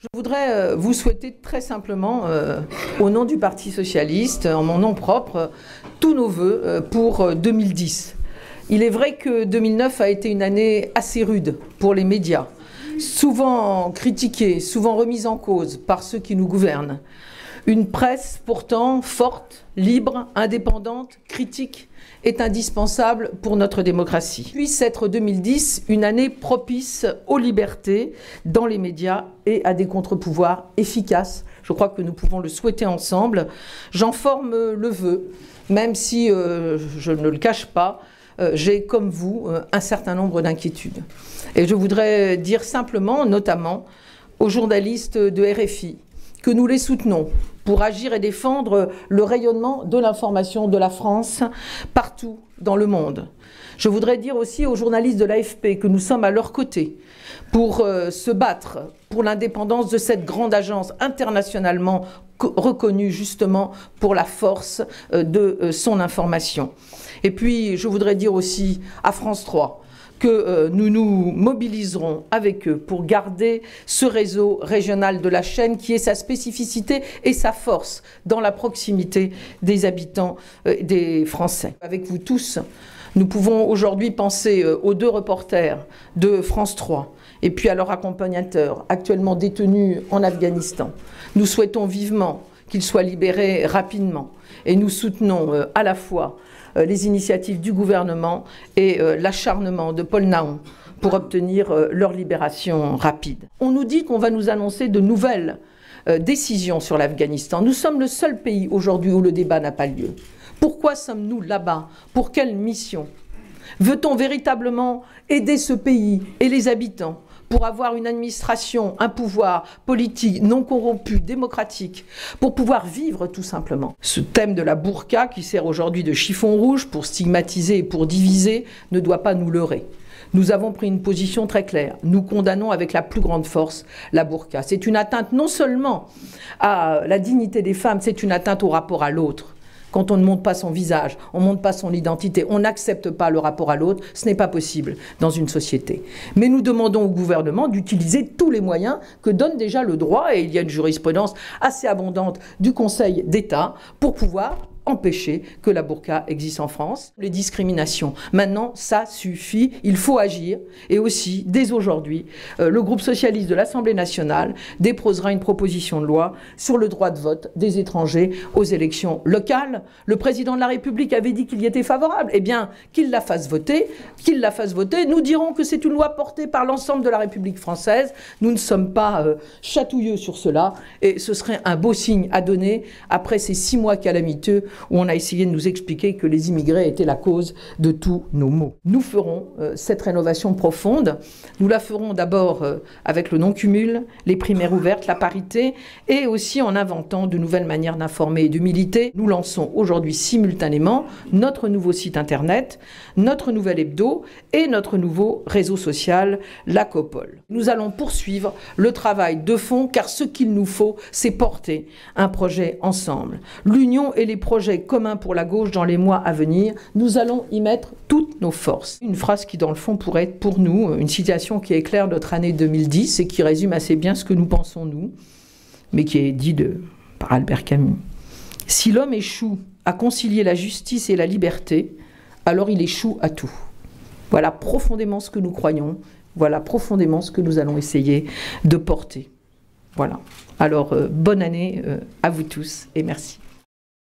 Je voudrais vous souhaiter très simplement, au nom du Parti socialiste, en mon nom propre, tous nos vœux pour 2010. Il est vrai que 2009 a été une année assez rude pour les médias, souvent critiquée, souvent remise en cause par ceux qui nous gouvernent. Une presse pourtant forte, libre, indépendante, critique est indispensable pour notre démocratie. Puisse être 2010 une année propice aux libertés dans les médias et à des contre-pouvoirs efficaces. Je crois que nous pouvons le souhaiter ensemble. J'en forme le vœu, même si je ne le cache pas, j'ai comme vous un certain nombre d'inquiétudes. Et je voudrais dire simplement, notamment aux journalistes de RFI, que nous les soutenons pour agir et défendre le rayonnement de l'information de la France partout dans le monde. Je voudrais dire aussi aux journalistes de l'AFP que nous sommes à leur côté pour se battre pour l'indépendance de cette grande agence internationalement reconnue justement pour la force de son information. Et puis je voudrais dire aussi à France 3 que nous nous mobiliserons avec eux pour garder ce réseau régional de la chaîne qui est sa spécificité et sa force dans la proximité des habitants des Français. Avec vous tous, nous pouvons aujourd'hui penser aux deux reporters de France 3 et puis à leur accompagnateur actuellement détenu en Afghanistan. Nous souhaitons vivement qu'ils soient libérés rapidement et nous soutenons à la fois les initiatives du gouvernement et l'acharnement de Paul Nahon pour obtenir leur libération rapide. On nous dit qu'on va nous annoncer de nouvelles décisions sur l'Afghanistan. Nous sommes le seul pays aujourd'hui où le débat n'a pas lieu. Pourquoi sommes-nous là-bas? Pour quelle mission? Veut-on véritablement aider ce pays et les habitants pour avoir une administration, un pouvoir politique non corrompu, démocratique, pour pouvoir vivre tout simplement? Ce thème de la burqa, qui sert aujourd'hui de chiffon rouge pour stigmatiser et pour diviser, ne doit pas nous leurrer. Nous avons pris une position très claire. Nous condamnons avec la plus grande force la burqa. C'est une atteinte non seulement à la dignité des femmes, c'est une atteinte au rapport à l'autre. Quand on ne montre pas son visage, on ne montre pas son identité, on n'accepte pas le rapport à l'autre, ce n'est pas possible dans une société. Mais nous demandons au gouvernement d'utiliser tous les moyens que donne déjà le droit, et il y a une jurisprudence assez abondante du Conseil d'État, pour pouvoir empêcher que la burqa existe en France. Les discriminations, maintenant, ça suffit, il faut agir. Et aussi, dès aujourd'hui, le groupe socialiste de l'Assemblée nationale déposera une proposition de loi sur le droit de vote des étrangers aux élections locales. Le président de la République avait dit qu'il y était favorable. Eh bien, qu'il la fasse voter, qu'il la fasse voter. Nous dirons que c'est une loi portée par l'ensemble de la République française. Nous ne sommes pas chatouilleux sur cela. Et ce serait un beau signe à donner après ces 6 mois calamiteux où on a essayé de nous expliquer que les immigrés étaient la cause de tous nos maux. Nous ferons cette rénovation profonde. Nous la ferons d'abord avec le non-cumul, les primaires ouvertes, la parité, et aussi en inventant de nouvelles manières d'informer et de militer. Nous lançons aujourd'hui simultanément notre nouveau site internet, notre nouvel hebdo et notre nouveau réseau social, la COPOL. Nous allons poursuivre le travail de fond, car ce qu'il nous faut, c'est porter un projet ensemble. L'union et les projets communs pour la gauche dans les mois à venir, nous allons y mettre toutes nos forces. Une phrase qui dans le fond pourrait être pour nous une citation qui éclaire notre année 2010 et qui résume assez bien ce que nous pensons nous, mais qui est dit par Albert Camus. Si l'homme échoue à concilier la justice et la liberté, alors il échoue à tout. Voilà profondément ce que nous croyons, voilà profondément ce que nous allons essayer de porter. Voilà. Alors bonne année à vous tous et merci.